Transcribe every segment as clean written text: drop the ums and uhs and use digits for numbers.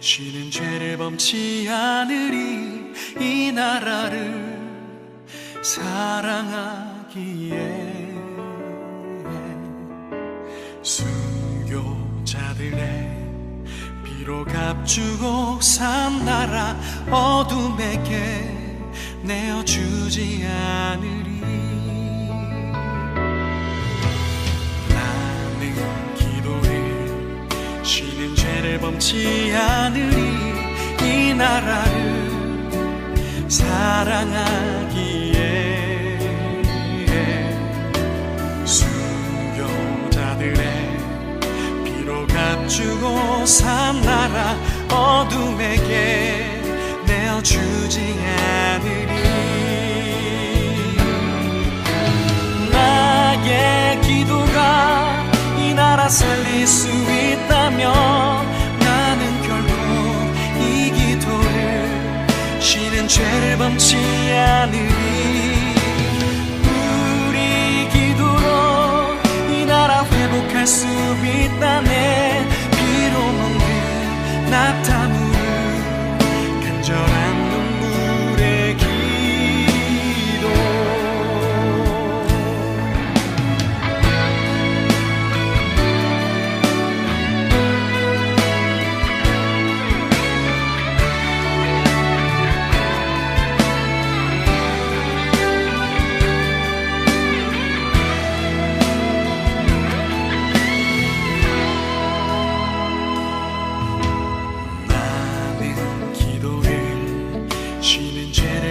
쉬는 죄를 범치 않으리 이 나라를 사랑하기에 순교자들의 피로 값주고 산 나라 어둠에게 내어주지 않으리. 나는 기도해 쉬는 죄를 범치 않으리 이 나라를 사랑하기에 순교자들의 피로 값주고 산 나라 어둠에게 내어주지 않으리. 나의 기도가 이 나라 살릴 수 있다면 나는 결코 이 기도를 쉬는 죄를 범치 않으리. 우리 기도로 이 나라 회복할 수 있다네. 피로 먹는 낙타무를 간절한 눈물의 기도.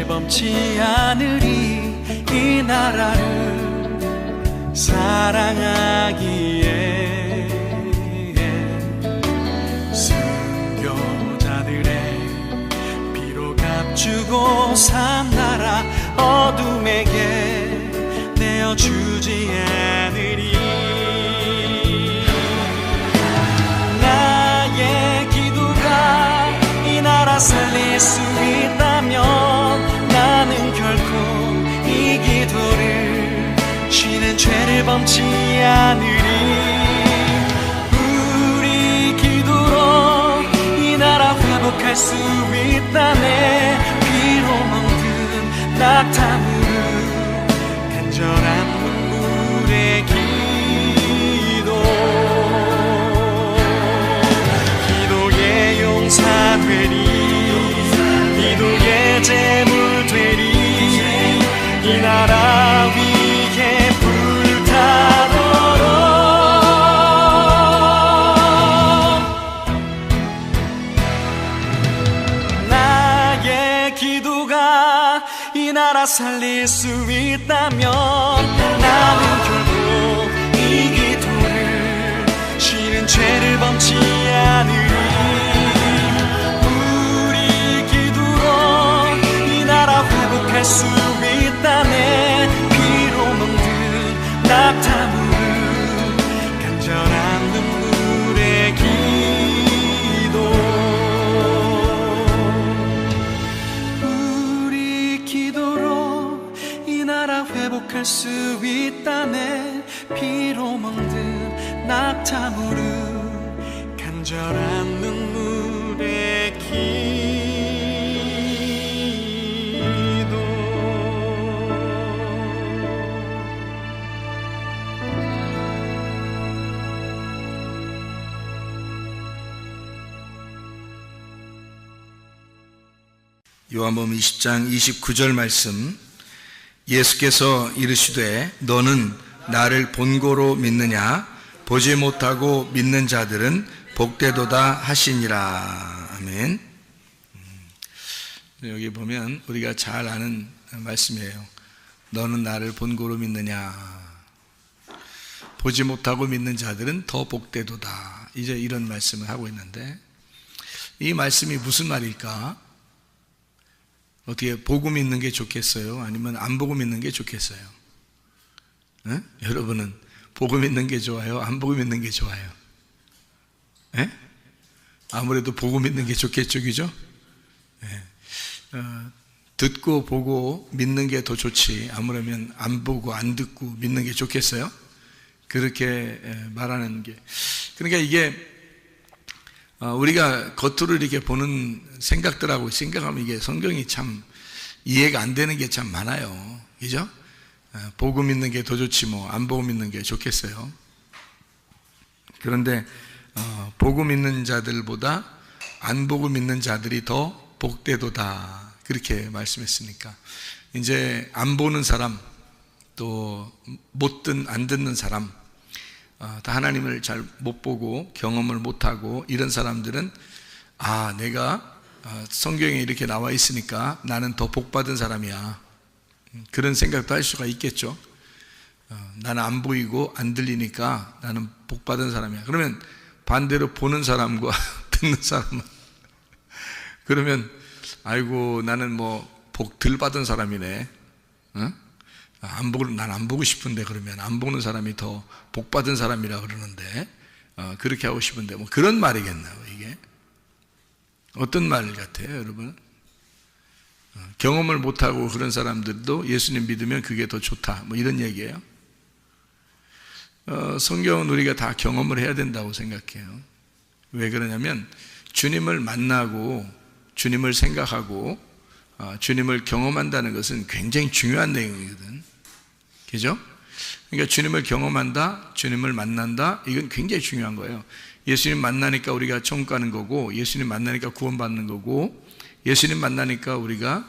범치 않으리 이 나라를 사랑하기에 순교자들의 피로 값주고 산 나라 어둠에게 내어주지 않으리. 나의 기도가 이 나라 살릴 수 있다면 나는 결코 이 기도를 쉬는 죄를 범치 않으리. 우리 기도로 이 나라 회복할 수 있다네. 피로 먹는 낙타무를 간절한 눈물의 기도. 기도의 용사 되리. 기도의 제물 되리. 이 나라 위에 불타도록. 나의 기도가 이 나라 살릴 수 있다면 나는 결코 이 기도를 쉬는 죄를 범치 않으리. 회복할 수 있다네. 피로 먹는 낙타무를 간절한 눈물의 기도. 우리 기도로 이 나라 회복할 수 있다네. 피로 먹는 낙타무를 간절한 눈물의 기도. 요한복음 20장 29절 말씀. 예수께서 이르시되 너는 나를 본고로 믿느냐? 보지 못하고 믿는 자들은 복되도다 하시니라. 아멘. 여기 보면 우리가 잘 아는 말씀이에요. 너는 나를 본고로 믿느냐? 보지 못하고 믿는 자들은 더 복되도다. 이제 이런 말씀을 하고 있는데, 이 말씀이 무슨 말일까? 어떻게 보고 믿는 게 좋겠어요? 아니면 안 보고 믿는 게 좋겠어요? 에? 여러분은 보고 믿는 게 좋아요? 안 보고 믿는 게 좋아요? 에? 아무래도 보고 믿는 게 좋겠죠, 그죠? 듣고 보고 믿는 게 더 좋지, 아무래면 안 보고 안 듣고 믿는 게 좋겠어요? 그렇게 말하는 게, 그러니까 이게 우리가 겉으로 이렇게 보는 생각들하고 생각하면 이게 성경이 참 이해가 안 되는 게 참 많아요. 그죠? 보고 믿는 게 더 좋지 뭐 안 보고 믿는 게 좋겠어요. 그런데 보고 믿는 자들보다 안 보고 믿는 자들이 더 복되도다, 그렇게 말씀했으니까 이제 안 보는 사람, 또 안 듣는 사람, 다 하나님을 잘 못 보고 경험을 못 하고 이런 사람들은 내가 성경에 이렇게 나와 있으니까 나는 더 복받은 사람이야, 그런 생각도 할 수가 있겠죠. 나는 안 보이고 안 들리니까 나는 복받은 사람이야. 그러면 반대로 보는 사람과 듣는 사람은 그러면 아이고 나는 뭐 복 덜 받은 사람이네. 난 안 보고 싶은데, 그러면 안 보는 사람이 더 복 받은 사람이라 그러는데 그렇게 하고 싶은데 뭐 그런 말이겠나요? 이게 어떤 말 같아요, 여러분? 경험을 못하고 그런 사람들도 예수님 믿으면 그게 더 좋다, 뭐 이런 얘기예요. 성경은 우리가 다 경험을 해야 된다고 생각해요. 왜 그러냐면 주님을 만나고 주님을 생각하고 주님을 경험한다는 것은 굉장히 중요한 내용이거든. 그죠? 그러니까 주님을 경험한다, 주님을 만난다, 이건 굉장히 중요한 거예요. 예수님 만나니까 우리가 천국 가는 거고, 예수님 만나니까 구원받는 거고, 예수님 만나니까 우리가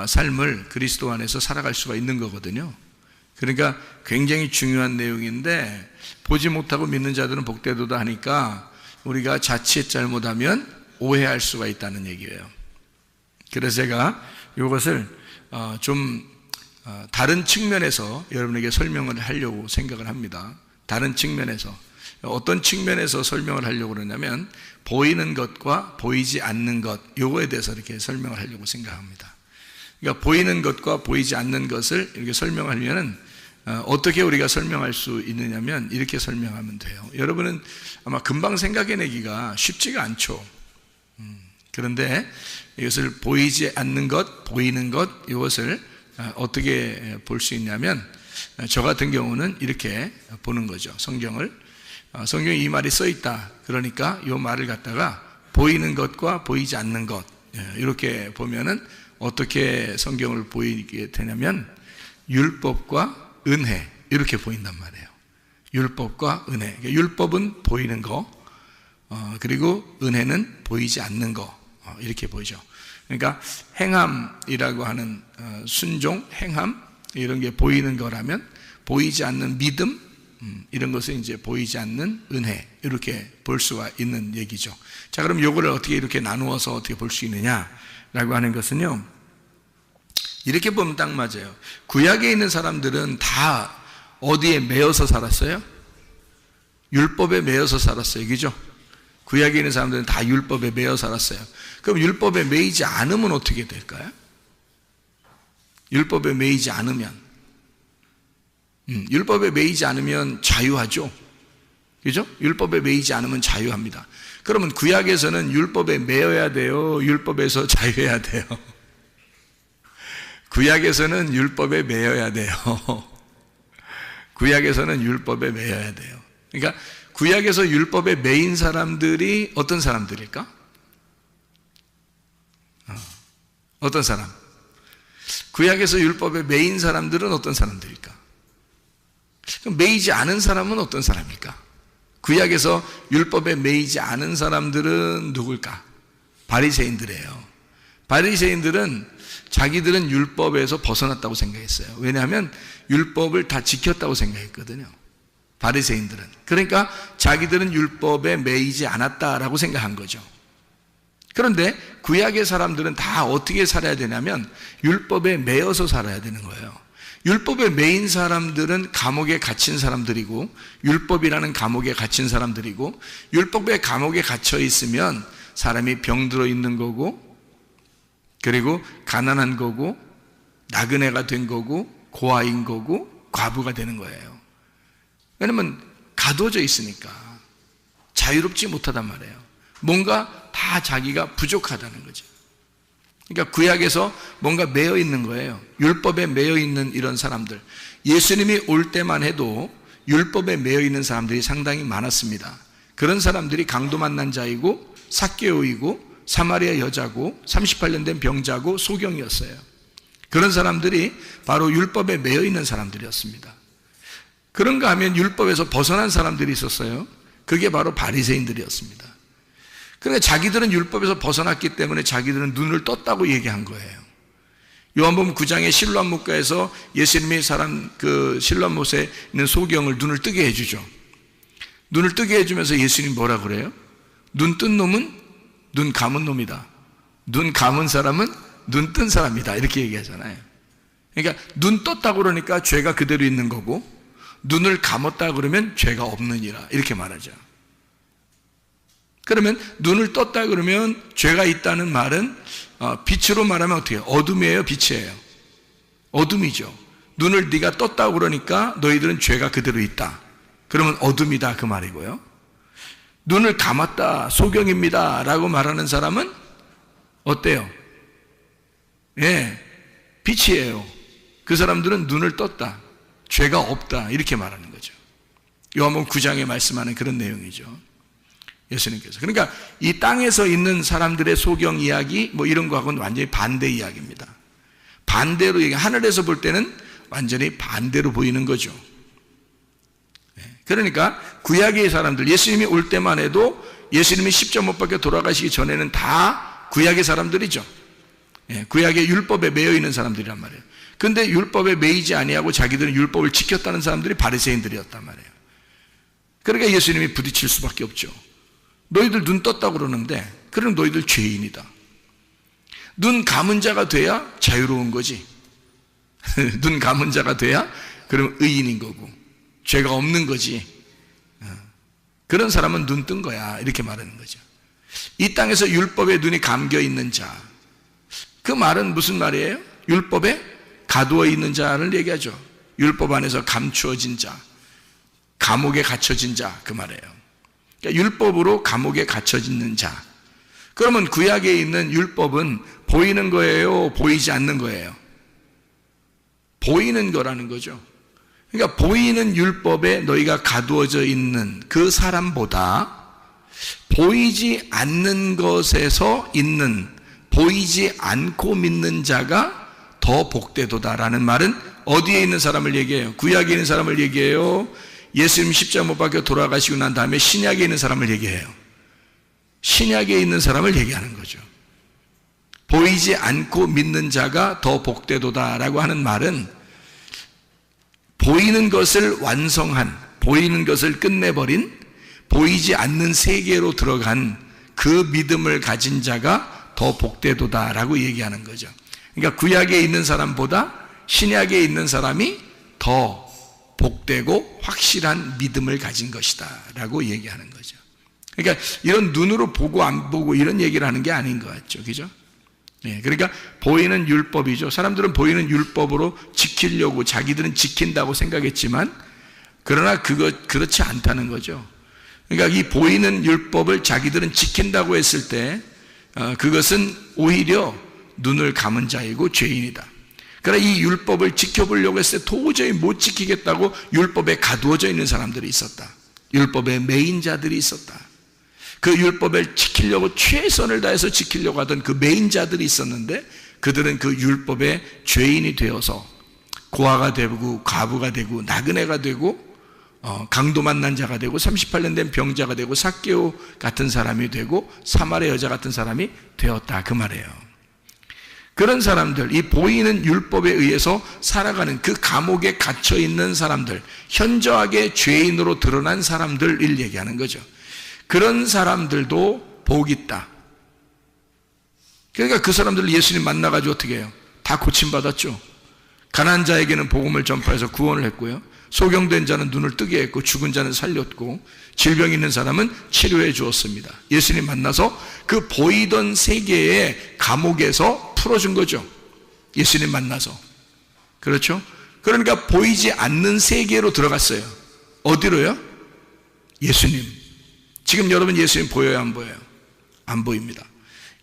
삶을 그리스도 안에서 살아갈 수가 있는 거거든요. 그러니까 굉장히 중요한 내용인데 보지 못하고 믿는 자들은 복되도다 하니까 우리가 자칫 잘못하면 오해할 수가 있다는 얘기예요. 그래서 제가 이것을 좀 다른 측면에서 여러분에게 설명을 하려고 생각을 합니다. 다른 측면에서. 어떤 측면에서 설명을 하려고 그러냐면 보이는 것과 보이지 않는 것, 요거에 대해서 이렇게 설명을 하려고 생각합니다. 그러니까 보이는 것과 보이지 않는 것을 이렇게 설명하려면 어떻게 우리가 설명할 수 있느냐면 이렇게 설명하면 돼요. 여러분은 아마 금방 생각해내기가 쉽지가 않죠. 그런데 이것을 보이지 않는 것, 보이는 것, 이것을 어떻게 볼 수 있냐면 저 같은 경우는 이렇게 보는 거죠. 성경에 이 말이 써 있다. 그러니까 이 말을 갖다가 보이는 것과 보이지 않는 것, 이렇게 보면은 어떻게 성경을 보이게 되냐면 율법과 은혜, 이렇게 보인단 말이에요. 율법과 은혜. 율법은 보이는 거, 그리고 은혜는 보이지 않는 거, 이렇게 보이죠. 그러니까 행함이라고 하는 순종, 행함, 이런 게 보이는 거라면 보이지 않는 믿음, 이런 것은 이제 보이지 않는 은혜, 이렇게 볼 수가 있는 얘기죠. 자, 그럼 이거를 어떻게 이렇게 나누어서 어떻게 볼 수 있느냐라고 하는 것은요, 이렇게 보면 딱 맞아요. 구약에 있는 사람들은 다 어디에 매여서 살았어요? 율법에 매여서 살았어요. 그죠? 구약에 있는 사람들은 다 율법에 매여 살았어요. 그럼 율법에 매이지 않으면 어떻게 될까요? 율법에 매이지 않으면 율법에 매이지 않으면 자유하죠. 그죠? 율법에 매이지 않으면 자유합니다. 그러면 구약에서는 율법에 매여야 돼요? 율법에서 자유해야 돼요? 구약에서는 율법에 매여야 돼요. 구약에서는 율법에 매여야 돼요. 그러니까 구약에서 율법에 매인 사람들이 어떤 사람들일까? 어떤 사람? 구약에서 율법에 매인 사람들은 어떤 사람들일까? 그럼 매이지 않은 사람은 어떤 사람일까? 구약에서 율법에 매이지 않은 사람들은 누굴까? 바리새인들이에요. 바리새인들은 자기들은 율법에서 벗어났다고 생각했어요. 왜냐하면 율법을 다 지켰다고 생각했거든요. 바리새인들은. 그러니까 자기들은 율법에 매이지 않았다라고 생각한 거죠. 그런데 구약의 사람들은 다 어떻게 살아야 되냐면 율법에 매여서 살아야 되는 거예요. 율법에 매인 사람들은 감옥에 갇힌 사람들이고, 율법이라는 감옥에 갇힌 사람들이고, 율법의 감옥에 갇혀 있으면 사람이 병들어 있는 거고, 그리고 가난한 거고, 나그네가 된 거고, 고아인 거고, 과부가 되는 거예요. 왜냐면 가둬져 있으니까 자유롭지 못하단 말이에요. 뭔가 다 자기가 부족하다는 거죠. 그러니까 구약에서 뭔가 매여 있는 거예요. 율법에 매여 있는 이런 사람들. 예수님이 올 때만 해도 율법에 매여 있는 사람들이 상당히 많았습니다. 그런 사람들이 강도 만난 자이고 삭개오이고 사마리아 여자고 38년 된 병자고 소경이었어요. 그런 사람들이 바로 율법에 매여 있는 사람들이었습니다. 그런가 하면 율법에서 벗어난 사람들이 있었어요. 그게 바로 바리새인들이었습니다. 그러니까 자기들은 율법에서 벗어났기 때문에 자기들은 눈을 떴다고 얘기한 거예요. 요한복음 9장의 실로암 목가에서 예수님이 실로암 못에 있는 소경을 눈을 뜨게 해주죠. 눈을 뜨게 해주면서 예수님이 뭐라 그래요? 눈 뜬 놈은 눈 감은 놈이다. 눈 감은 사람은 눈 뜬 사람이다. 이렇게 얘기하잖아요. 그러니까 눈 떴다 그러니까 죄가 그대로 있는 거고, 눈을 감았다 그러면 죄가 없느니라 이렇게 말하죠. 그러면 눈을 떴다 그러면 죄가 있다는 말은 빛으로 말하면 어떻게 해요? 어둠이에요? 빛이에요? 어둠이죠. 눈을 네가 떴다 그러니까 너희들은 죄가 그대로 있다. 그러면 어둠이다 그 말이고요. 눈을 감았다, 소경입니다 라고 말하는 사람은 어때요? 예, 빛이에요. 그 사람들은 눈을 떴다, 죄가 없다 이렇게 말하는 거죠. 요한복음 9장에 말씀하는 그런 내용이죠. 예수님께서. 그러니까 이 땅에서 있는 사람들의 소경 이야기 뭐 이런 거하고는 완전히 반대 이야기입니다. 반대로 하늘에서 볼 때는 완전히 반대로 보이는 거죠. 그러니까 구약의 사람들, 예수님이 올 때만 해도 예수님이 십자가 못 박혀 돌아가시기 전에는 다 구약의 사람들이죠. 구약의 율법에 매여 있는 사람들이란 말이에요. 근데 율법에 매이지 아니하고 자기들은 율법을 지켰다는 사람들이 바리새인들이었단 말이에요. 그러니까 예수님이 부딪힐 수밖에 없죠. 너희들 눈 떴다고 그러는데 그럼 너희들 죄인이다. 눈 감은 자가 돼야 자유로운 거지. 눈 감은 자가 돼야 그러면 의인인 거고 죄가 없는 거지. 그런 사람은 눈 뜬 거야 이렇게 말하는 거죠. 이 땅에서 율법에 눈이 감겨 있는 자, 그 말은 무슨 말이에요? 율법에 가두어 있는 자를 얘기하죠. 율법 안에서 감추어진 자, 감옥에 갇혀진 자 그 말이에요. 그러니까 율법으로 감옥에 갇혀있는 자. 그러면 구약에 있는 율법은 보이는 거예요? 보이지 않는 거예요? 보이는 거라는 거죠. 그러니까 보이는 율법에 너희가 가두어져 있는 그 사람보다 보이지 않는 것에서 있는, 보이지 않고 믿는 자가 더 복되도다라는 말은 어디에 있는 사람을 얘기해요? 구약에 있는 사람을 얘기해요? 예수님 십자가 못 박혀 돌아가시고 난 다음에 신약에 있는 사람을 얘기해요? 신약에 있는 사람을 얘기하는 거죠. 보이지 않고 믿는 자가 더 복되도다라고 하는 말은 보이는 것을 완성한, 보이는 것을 끝내버린, 보이지 않는 세계로 들어간 그 믿음을 가진 자가 더 복되도다라고 얘기하는 거죠. 그러니까 구약에 있는 사람보다 신약에 있는 사람이 더 복되고 확실한 믿음을 가진 것이다 라고 얘기하는 거죠. 그러니까 이런 눈으로 보고 안 보고 이런 얘기를 하는 게 아닌 것 같죠. 그죠? 그러니까 보이는 율법이죠. 사람들은 보이는 율법으로 지키려고 자기들은 지킨다고 생각했지만 그러나 그렇지 않다는 거죠. 그러니까 이 보이는 율법을 자기들은 지킨다고 했을 때 그것은 오히려 눈을 감은 자이고 죄인이다. 그러나 이 율법을 지켜보려고 했을 때 도저히 못 지키겠다고 율법에 가두어져 있는 사람들이 있었다. 율법에 매인 자들이 있었다. 그 율법을 지키려고 최선을 다해서 지키려고 하던 그 매인 자들이 있었는데 그들은 그 율법의 죄인이 되어서 고아가 되고 과부가 되고 나그네가 되고 강도 만난 자가 되고 38년 된 병자가 되고 삭개오 같은 사람이 되고 사마리아 여자 같은 사람이 되었다 그 말이에요. 그런 사람들, 이 보이는 율법에 의해서 살아가는 그 감옥에 갇혀 있는 사람들, 현저하게 죄인으로 드러난 사람들을 얘기하는 거죠. 그런 사람들도 복 있다. 그러니까 그 사람들 예수님 만나가지고 어떻게 해요? 다 고침받았죠. 가난한 자에게는 복음을 전파해서 구원을 했고요. 소경된 자는 눈을 뜨게 했고 죽은 자는 살렸고 질병 있는 사람은 치료해 주었습니다. 예수님 만나서 그 보이던 세계의 감옥에서 풀어준 거죠. 예수님 만나서. 그렇죠? 그러니까 보이지 않는 세계로 들어갔어요. 어디로요? 예수님. 지금 여러분 예수님 보여요? 안 보여요? 안 보입니다.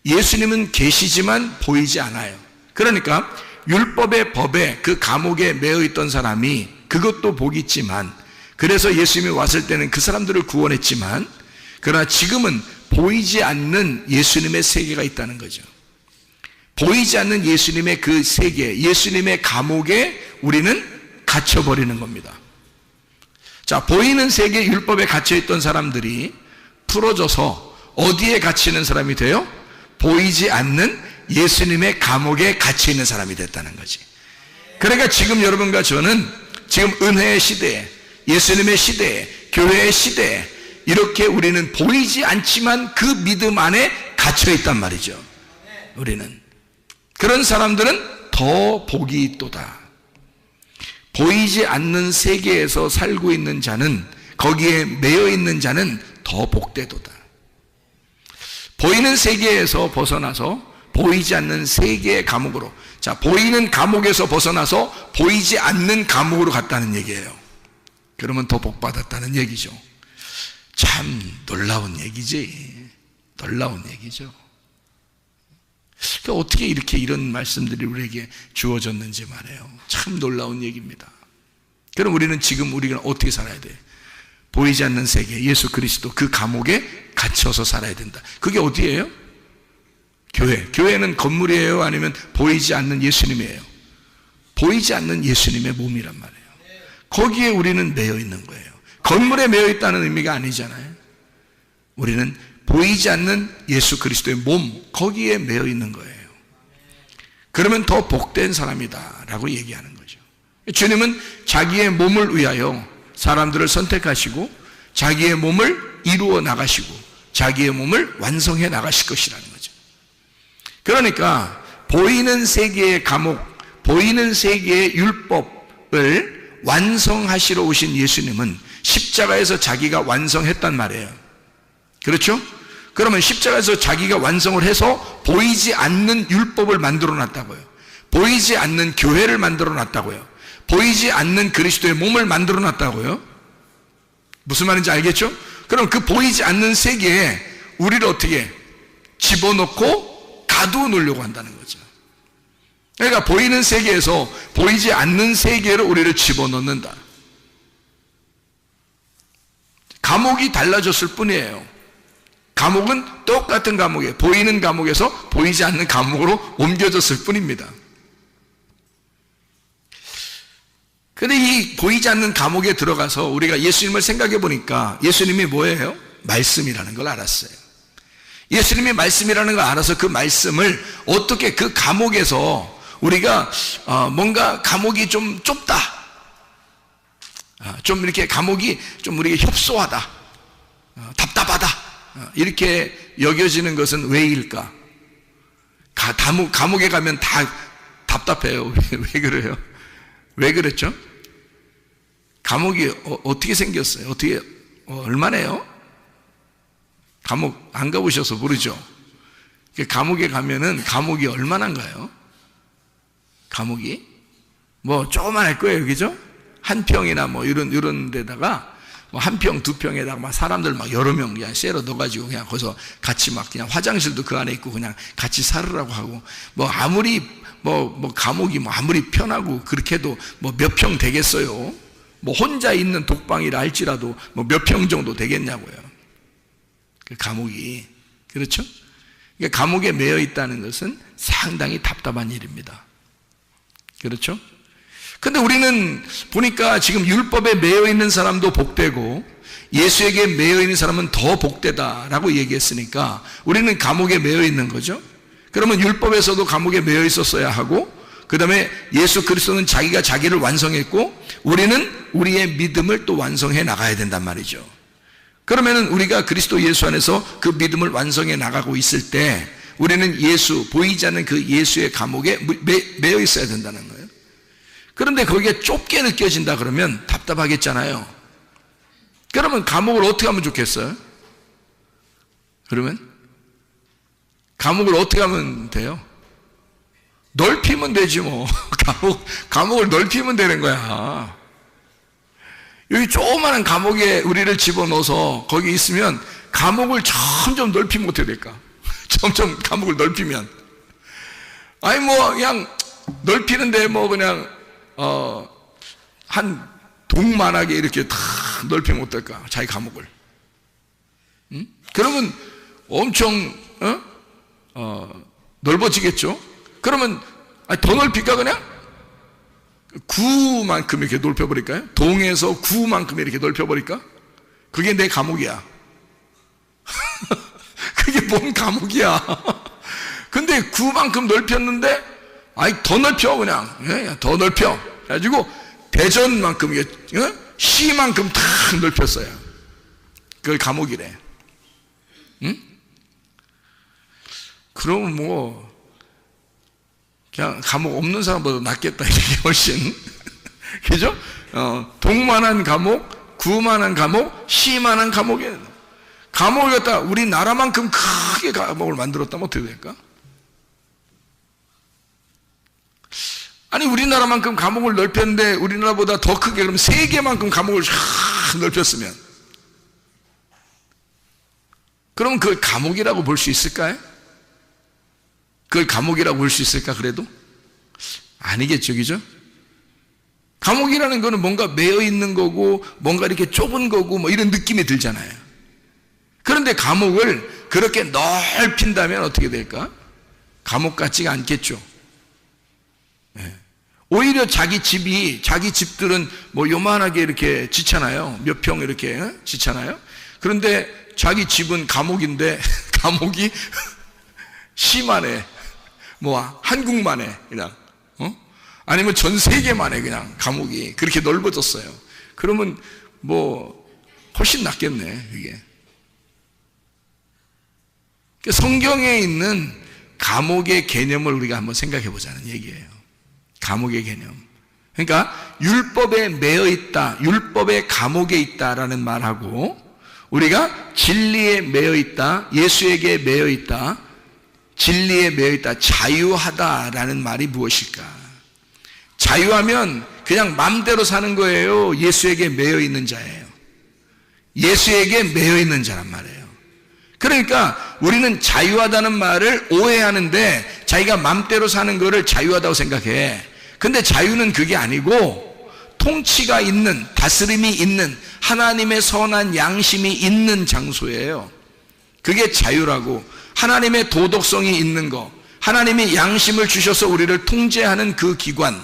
예수님은 계시지만 보이지 않아요. 그러니까 율법의 법에 그 감옥에 매여 있던 사람이 그것도 복이 있지만 그래서 예수님이 왔을 때는 그 사람들을 구원했지만 그러나 지금은 보이지 않는 예수님의 세계가 있다는 거죠. 보이지 않는 예수님의 그 세계, 예수님의 감옥에 우리는 갇혀버리는 겁니다. 자, 보이는 세계 율법에 갇혀있던 사람들이 풀어져서 어디에 갇히는 사람이 돼요? 보이지 않는 예수님의 감옥에 갇혀있는 사람이 됐다는 거지. 그러니까 지금 여러분과 저는 지금 은혜의 시대에, 예수님의 시대에, 교회의 시대에 이렇게 우리는 보이지 않지만 그 믿음 안에 갇혀있단 말이죠. 우리는 그런 사람들은 더 복이 있도다. 보이지 않는 세계에서 살고 있는 자는, 거기에 매여 있는 자는 더 복되도다. 보이는 세계에서 벗어나서 보이지 않는 세계의 감옥으로, 자, 보이는 감옥에서 벗어나서 보이지 않는 감옥으로 갔다는 얘기예요. 그러면 더 복받았다는 얘기죠. 참 놀라운 얘기지. 놀라운 얘기죠. 그러니까 어떻게 이렇게 이런 말씀들이 우리에게 주어졌는지 말이에요. 참 놀라운 얘기입니다. 그럼 우리는 지금 우리가 어떻게 살아야 돼? 보이지 않는 세계, 예수 그리스도 그 감옥에 갇혀서 살아야 된다. 그게 어디예요? 교회. 교회는 건물이에요? 아니면 보이지 않는 예수님이에요? 보이지 않는 예수님의 몸이란 말이에요. 거기에 우리는 매여 있는 거예요. 건물에 매여 있다는 의미가 아니잖아요. 우리는 보이지 않는 예수 그리스도의 몸, 거기에 매여 있는 거예요. 그러면 더 복된 사람이다 라고 얘기하는 거죠. 주님은 자기의 몸을 위하여 사람들을 선택하시고 자기의 몸을 이루어 나가시고 자기의 몸을 완성해 나가실 것이라는 거죠. 그러니까 보이는 세계의 감옥, 보이는 세계의 율법을 완성하시러 오신 예수님은 십자가에서 자기가 완성했단 말이에요. 그렇죠? 그러면 십자가에서 자기가 완성을 해서 보이지 않는 율법을 만들어 놨다고요. 보이지 않는 교회를 만들어 놨다고요. 보이지 않는 그리스도의 몸을 만들어 놨다고요. 무슨 말인지 알겠죠? 그럼 그 보이지 않는 세계에 우리를 어떻게 집어넣고 가두어 놓으려고 한다는 거죠. 그러니까 보이는 세계에서 보이지 않는 세계로 우리를 집어넣는다. 감옥이 달라졌을 뿐이에요. 감옥은 똑같은 감옥이에요. 보이는 감옥에서 보이지 않는 감옥으로 옮겨졌을 뿐입니다. 근데 이 보이지 않는 감옥에 들어가서 우리가 예수님을 생각해 보니까 예수님이 뭐예요? 말씀이라는 걸 알았어요. 예수님이 말씀이라는 걸 알아서 그 말씀을 어떻게 그 감옥에서 우리가 뭔가 감옥이 좀 좁다, 좀 이렇게 감옥이 좀 우리에게 협소하다, 답답하다, 이렇게 여겨지는 것은 왜일까? 감옥에 가면 다 답답해요. 왜 그래요? 왜 그랬죠? 감옥이 어떻게 생겼어요? 어떻게 얼마나요? 감옥 안 가보셔서 모르죠. 감옥에 가면은 감옥이 얼마나인가요? 감옥이 뭐 조그만할 거예요, 그죠? 한 평이나 뭐 이런 데다가 뭐 한 평, 두 평에다가 막 사람들 막 여러 명 그냥 쎄러 넣어가지고 그냥 거기서 같이 막 그냥 화장실도 그 안에 있고 그냥 같이 살으라고 하고 뭐 아무리 뭐 감옥이 뭐 아무리 편하고 그렇게 해도 뭐 몇 평 되겠어요? 뭐 혼자 있는 독방이라 할지라도 뭐 몇 평 정도 되겠냐고요. 그 감옥이. 그렇죠? 그러니까 감옥에 매여 있다는 것은 상당히 답답한 일입니다. 그렇죠? 근데 우리는 보니까 지금 율법에 매여 있는 사람도 복되고 예수에게 매여 있는 사람은 더 복되다라고 얘기했으니까 우리는 감옥에 매여 있는 거죠. 그러면 율법에서도 감옥에 매여 있었어야 하고, 그 다음에 예수 그리스도는 자기가 자기를 완성했고 우리는 우리의 믿음을 또 완성해 나가야 된단 말이죠. 그러면은 우리가 그리스도 예수 안에서 그 믿음을 완성해 나가고 있을 때 우리는 예수, 보이지 않는 그 예수의 감옥에 매여 있어야 된다는 거예요. 그런데 거기에 좁게 느껴진다 그러면 답답하겠잖아요. 그러면 감옥을 어떻게 하면 좋겠어요? 그러면 감옥을 어떻게 하면 돼요? 넓히면 되지 뭐. 감옥을 넓히면 되는 거야. 여기 조그마한 감옥에 우리를 집어넣어서 거기 있으면 감옥을 점점 넓히면 어떻게 될까? 점점 감옥을 넓히면, 아니 뭐 그냥 넓히는데 뭐 그냥 한 동만하게 이렇게 다 넓히면 어떨까? 자기 감옥을. 그러면 엄청 넓어지겠죠. 그러면 더 넓힐까 그냥? 구만큼 이렇게 넓혀버릴까요? 동에서 구만큼 이렇게 넓혀버릴까? 그게 내 감옥이야. 그게 뭔 감옥이야. 근데 구만큼 넓혔는데 더 넓혀 그냥. 더 넓혀. 그래가지고 대전만큼 시만큼 다 넓혔어요. 그걸 감옥이래. 응? 그러면 뭐 그냥 감옥 없는 사람보다 낫겠다, 이게 훨씬. 그죠? 동만한 감옥, 구만한 감옥, 시만한 감옥에, 감옥을 갖다 우리나라만큼 크게 감옥을 만들었다면 어떻게 될까? 아니, 우리나라만큼 감옥을 넓혔는데 우리나라보다 더 크게, 그럼 세계만큼 감옥을 쫙 넓혔으면, 그럼 그걸 감옥이라고 볼 수 있을까요? 그걸 감옥이라고 볼 수 있을까, 그래도? 아니겠죠, 그죠? 감옥이라는 거는 뭔가 매여 있는 거고, 뭔가 이렇게 좁은 거고, 뭐 이런 느낌이 들잖아요. 그런데 감옥을 그렇게 넓힌다면 어떻게 될까? 감옥 같지가 않겠죠. 네. 오히려 자기 집들은 뭐 요만하게 이렇게 짓잖아요. 몇 평 이렇게 짓잖아요. 그런데 자기 집은 감옥인데, 감옥이 시만에, 뭐 한국만에 그냥, 아니면 전 세계만에 그냥 감옥이 그렇게 넓어졌어요. 그러면 뭐 훨씬 낫겠네, 이게. 성경에 있는 감옥의 개념을 우리가 한번 생각해 보자는 얘기예요. 감옥의 개념. 그러니까 율법에 매여 있다, 율법의 감옥에 있다라는 말하고, 우리가 진리에 매여 있다, 예수에게 매여 있다, 진리에 매여 있다, 자유하다라는 말이 무엇일까? 자유하면 그냥 마음대로 사는 거예요? 예수에게 매여 있는 자예요? 예수에게 매여 있는 자란 말이에요. 그러니까 우리는 자유하다는 말을 오해하는데, 자기가 마음대로 사는 거를 자유하다고 생각해. 근데 자유는 그게 아니고, 통치가 있는, 다스림이 있는, 하나님의 선한 양심이 있는 장소예요. 그게 자유라고. 하나님의 도덕성이 있는 거, 하나님이 양심을 주셔서 우리를 통제하는 그 기관,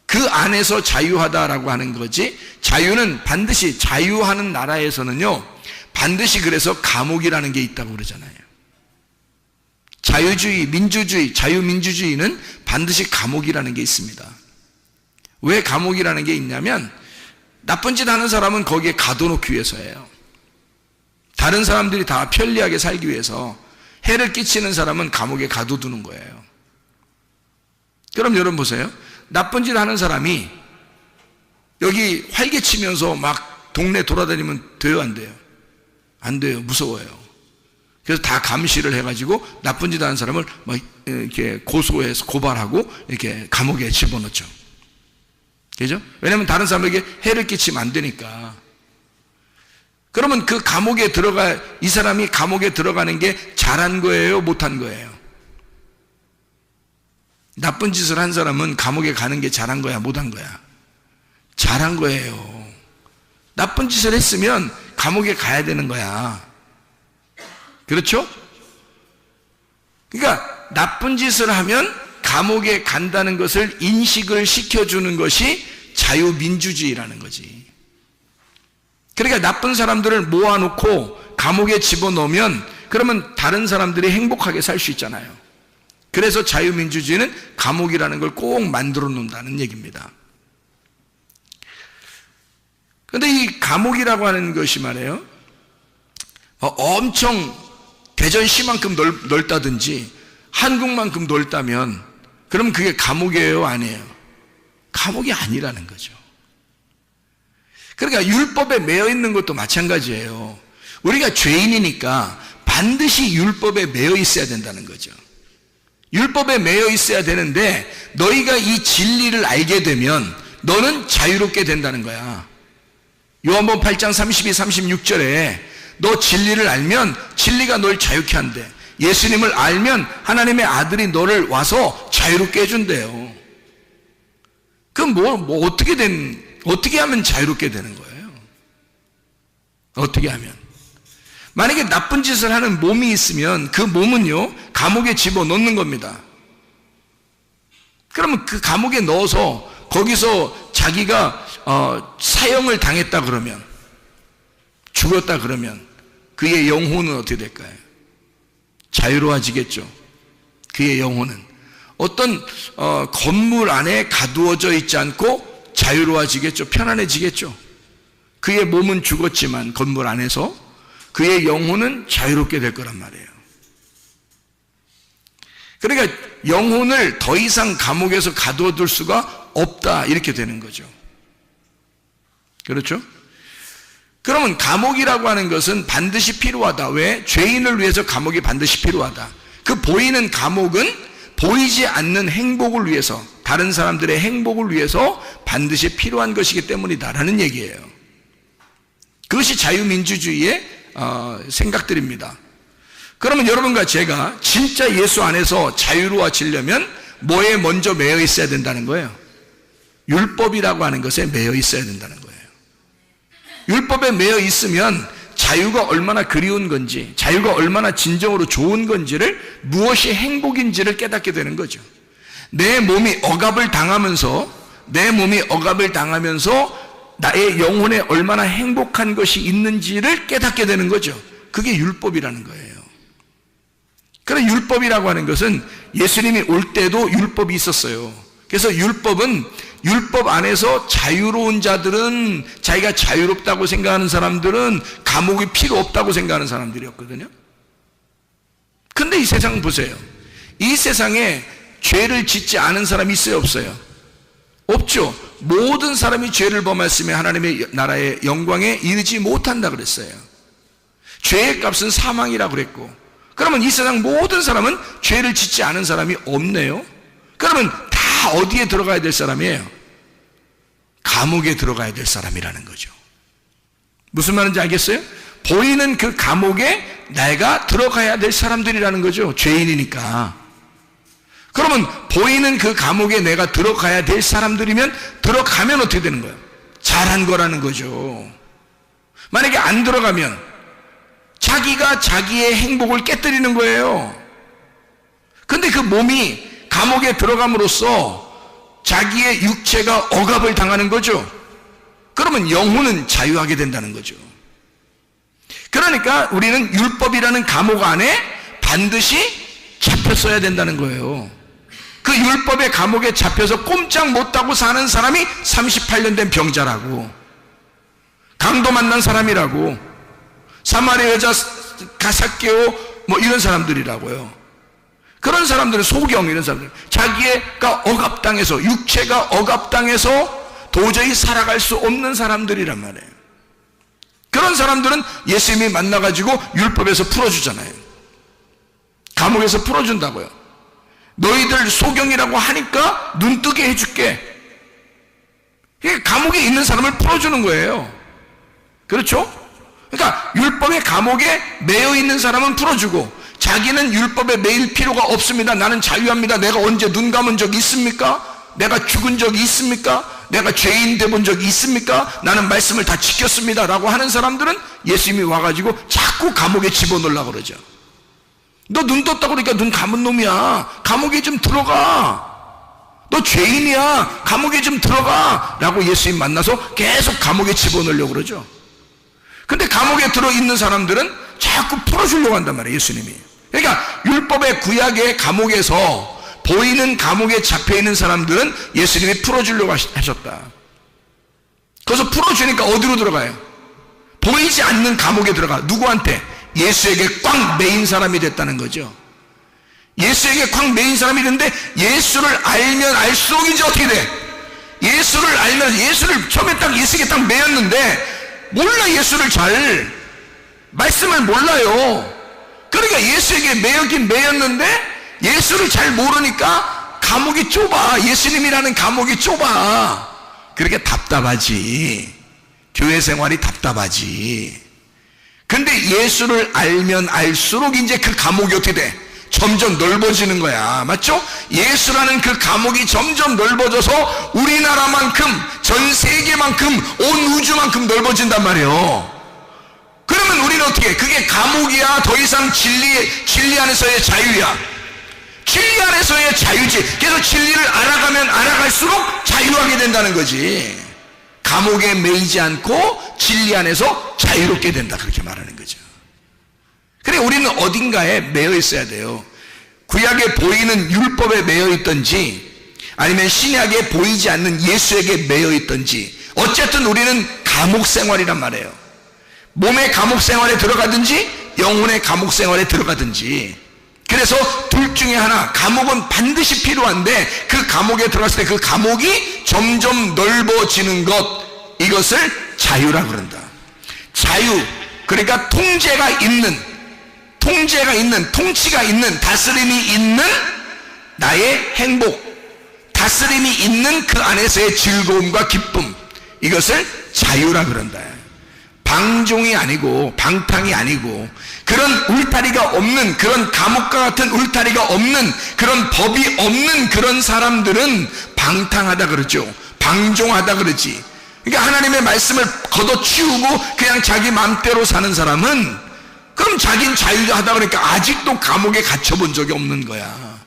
그 안에서 자유하다라고 하는 거지. 자유는 반드시, 자유하는 나라에서는요, 반드시 그래서 감옥이라는 게 있다고 그러잖아요. 자유주의, 민주주의, 자유민주주의는 반드시 감옥이라는 게 있습니다. 왜 감옥이라는 게 있냐면, 나쁜 짓 하는 사람은 거기에 가둬놓기 위해서예요. 다른 사람들이 다 편리하게 살기 위해서 해를 끼치는 사람은 감옥에 가둬두는 거예요. 그럼 여러분 보세요. 나쁜 짓 하는 사람이 여기 활개치면서 막 동네 돌아다니면 돼요, 안 돼요? 안 돼요. 무서워요. 그래서 다 감시를 해가지고 나쁜 짓 하는 사람을 막 이렇게 고소해서 고발하고 이렇게 감옥에 집어넣죠. 그죠? 왜냐면 다른 사람에게 해를 끼치면 안 되니까. 그러면 그 감옥에 이 사람이 감옥에 들어가는 게 잘한 거예요, 못한 거예요? 나쁜 짓을 한 사람은 감옥에 가는 게 잘한 거야, 못한 거야? 잘한 거예요. 나쁜 짓을 했으면 감옥에 가야 되는 거야. 그렇죠? 그러니까 나쁜 짓을 하면 감옥에 간다는 것을 인식을 시켜주는 것이 자유민주주의라는 거지. 그러니까 나쁜 사람들을 모아놓고 감옥에 집어넣으면, 그러면 다른 사람들이 행복하게 살 수 있잖아요. 그래서 자유민주주의는 감옥이라는 걸 꼭 만들어 놓는다는 얘기입니다. 그런데 이 감옥이라고 하는 것이 말이에요, 엄청 대전시만큼 넓다든지 한국만큼 넓다면 그럼 그게 감옥이에요, 아니에요? 감옥이 아니라는 거죠. 그러니까 율법에 매여 있는 것도 마찬가지예요. 우리가 죄인이니까 반드시 율법에 매여 있어야 된다는 거죠. 율법에 매여 있어야 되는데, 너희가 이 진리를 알게 되면 너는 자유롭게 된다는 거야. 요한복음 8장 32, 36절에 너 진리를 알면 진리가 널 자유케 한대. 예수님을 알면 하나님의 아들이 너를 와서 자유롭게 해준대요. 그럼 어떻게 하면 자유롭게 되는 거예요? 어떻게 하면? 만약에 나쁜 짓을 하는 몸이 있으면 그 몸은요, 감옥에 집어넣는 겁니다. 그러면 그 감옥에 넣어서 거기서 자기가 사형을 당했다 그러면, 죽었다 그러면 그의 영혼은 어떻게 될까요? 자유로워지겠죠. 그의 영혼은 어떤 건물 안에 가두어져 있지 않고 자유로워지겠죠. 편안해지겠죠. 그의 몸은 죽었지만 건물 안에서 그의 영혼은 자유롭게 될 거란 말이에요. 그러니까 영혼을 더 이상 감옥에서 가두어둘 수가 없다, 이렇게 되는 거죠. 그렇죠? 그러면 감옥이라고 하는 것은 반드시 필요하다. 왜? 죄인을 위해서 감옥이 반드시 필요하다. 그 보이는 감옥은 보이지 않는 행복을 위해서, 다른 사람들의 행복을 위해서 반드시 필요한 것이기 때문이다 라는 얘기예요. 그것이 자유민주주의의 생각들입니다. 그러면 여러분과 제가 진짜 예수 안에서 자유로워지려면 뭐에 먼저 매여 있어야 된다는 거예요? 율법이라고 하는 것에 매여 있어야 된다는 거예요. 율법에 매여 있으면 자유가 얼마나 그리운 건지, 자유가 얼마나 진정으로 좋은 건지를, 무엇이 행복인지를 깨닫게 되는 거죠. 내 몸이 억압을 당하면서 나의 영혼에 얼마나 행복한 것이 있는지를 깨닫게 되는 거죠. 그게 율법이라는 거예요. 그래서 율법이라고 하는 것은 예수님이 올 때도 율법이 있었어요. 그래서 율법 안에서 자유로운 자들은, 자기가 자유롭다고 생각하는 사람들은 감옥이 필요 없다고 생각하는 사람들이었거든요. 근데 이 세상 보세요. 이 세상에 죄를 짓지 않은 사람이 있어요, 없어요? 없죠. 모든 사람이 죄를 범했으면 하나님의 나라의 영광에 이르지 못한다 그랬어요. 죄의 값은 사망이라고 그랬고, 그러면 이 세상 모든 사람은 죄를 짓지 않은 사람이 없네요. 그러면 다 어디에 들어가야 될 사람이에요? 감옥에 들어가야 될 사람이라는 거죠. 무슨 말인지 알겠어요? 보이는 그 감옥에 내가 들어가야 될 사람들이라는 거죠. 죄인이니까. 그러면 보이는 그 감옥에 내가 들어가야 될 사람들이면, 들어가면 어떻게 되는 거예요? 잘한 거라는 거죠. 만약에 안 들어가면 자기가 자기의 행복을 깨뜨리는 거예요. 근데 그 몸이 감옥에 들어감으로써 자기의 육체가 억압을 당하는 거죠. 그러면 영혼은 자유하게 된다는 거죠. 그러니까 우리는 율법이라는 감옥 안에 반드시 잡혔어야 된다는 거예요. 그 율법의 감옥에 잡혀서 꼼짝 못하고 사는 사람이 38년 된 병자라고, 강도 만난 사람이라고, 사마리아 여자 가삭개오 뭐 이런 사람들이라고요. 그런 사람들은 소경, 이런 사람들, 자기가 억압당해서, 육체가 억압당해서 도저히 살아갈 수 없는 사람들이란 말이에요. 그런 사람들은 예수님이 만나가지고 율법에서 풀어주잖아요. 감옥에서 풀어준다고요. 너희들 소경이라고 하니까 눈뜨게 해줄게. 감옥에 있는 사람을 풀어주는 거예요. 그렇죠? 그러니까 율법의 감옥에 매여 있는 사람은 풀어주고, 자기는 율법에 매일 필요가 없습니다. 나는 자유합니다. 내가 언제 눈 감은 적이 있습니까? 내가 죽은 적이 있습니까? 내가 죄인 돼본 적이 있습니까? 나는 말씀을 다 지켰습니다 라고 하는 사람들은 예수님이 와가지고 자꾸 감옥에 집어넣으려고 그러죠. 너 눈 떴다고 그러니까 눈 감은 놈이야. 감옥에 좀 들어가. 너 죄인이야. 감옥에 좀 들어가 라고 예수님 만나서 계속 감옥에 집어넣으려고 그러죠. 근데 감옥에 들어있는 사람들은 자꾸 풀어주려고 한단 말이에요, 예수님이. 그러니까 율법의 구약의 감옥에서, 보이는 감옥에 잡혀있는 사람들은 예수님이 풀어주려고 하셨다. 그래서 풀어주니까 어디로 들어가요? 보이지 않는 감옥에 들어가. 누구한테? 예수에게 꽉 매인 사람이 됐다는 거죠. 예수에게 꽉 매인 사람이 됐는데, 예수를 알면 알수록 이제 어떻게 돼? 예수를 알면, 예수를 처음에 딱 예수에게 딱 매였는데 몰라. 예수를 잘, 말씀을 몰라요. 그러니까 예수에게 매였긴 매였는데 예수를 잘 모르니까 감옥이 좁아. 예수님이라는 감옥이 좁아. 그렇게 답답하지. 교회 생활이 답답하지. 근데 예수를 알면 알수록 이제 그 감옥이 어떻게 돼? 점점 넓어지는 거야. 맞죠? 예수라는 그 감옥이 점점 넓어져서 우리나라만큼, 전 세계만큼, 온 우주만큼 넓어진단 말이에요. 그러면 우리는 어떻게 해? 그게 감옥이야? 더 이상 진리 안에서의 자유야? 진리 안에서의 자유지. 그래서 진리를 알아가면 알아갈수록 자유하게 된다는 거지. 감옥에 매이지 않고 진리 안에서 자유롭게 된다, 그렇게 말하는 거죠. 그래, 우리는 어딘가에 매여 있어야 돼요. 구약에 보이는 율법에 매여 있든지 아니면 신약에 보이지 않는 예수에게 매여 있든지, 어쨌든 우리는 감옥 생활이란 말이에요. 몸의 감옥 생활에 들어가든지 영혼의 감옥 생활에 들어가든지. 그래서 둘 중에 하나, 감옥은 반드시 필요한데 그 감옥에 들어갔을 때 그 감옥이 점점 넓어지는 것, 이것을 자유라 그런다. 자유, 그러니까 통치가 있는, 통치가 있는, 다스림이 있는 나의 행복, 다스림이 있는 그 안에서의 즐거움과 기쁨, 이것을 자유라 그런다. 방종이 아니고 방탕이 아니고 그런 울타리가 없는, 그런 감옥과 같은 울타리가 없는, 그런 법이 없는 그런 사람들은 방탕하다 그러죠. 방종하다 그러지. 그러니까 하나님의 말씀을 걷어치우고 그냥 자기 마음대로 사는 사람은, 그럼 자기는 자유하다 그러니까 아직도 감옥에 갇혀본 적이 없는 거야.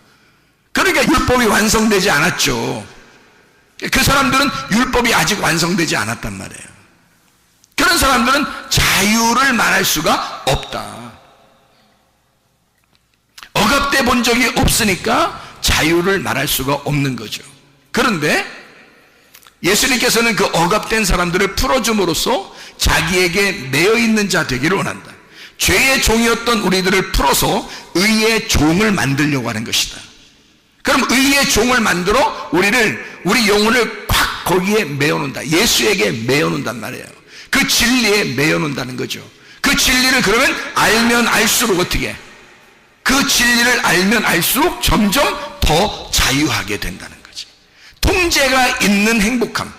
그러니까 율법이 완성되지 않았죠. 그 사람들은 율법이 아직 완성되지 않았단 말이에요. 그런 사람들은 자유를 말할 수가 없다. 억압돼 본 적이 없으니까 자유를 말할 수가 없는 거죠. 그런데 예수님께서는 그 억압된 사람들을 풀어줌으로써 자기에게 매여있는 자 되기를 원한다. 죄의 종이었던 우리들을 풀어서 의의 종을 만들려고 하는 것이다. 그럼 의의 종을 만들어 우리 영혼을 꽉 거기에 매어놓는다. 예수에게 매어놓는단 말이에요. 그 진리에 매어놓는다는 거죠. 그 진리를 그러면 알면 알수록 어떻게, 그 진리를 알면 알수록 점점 더 자유하게 된다는 거지. 통제가 있는 행복함,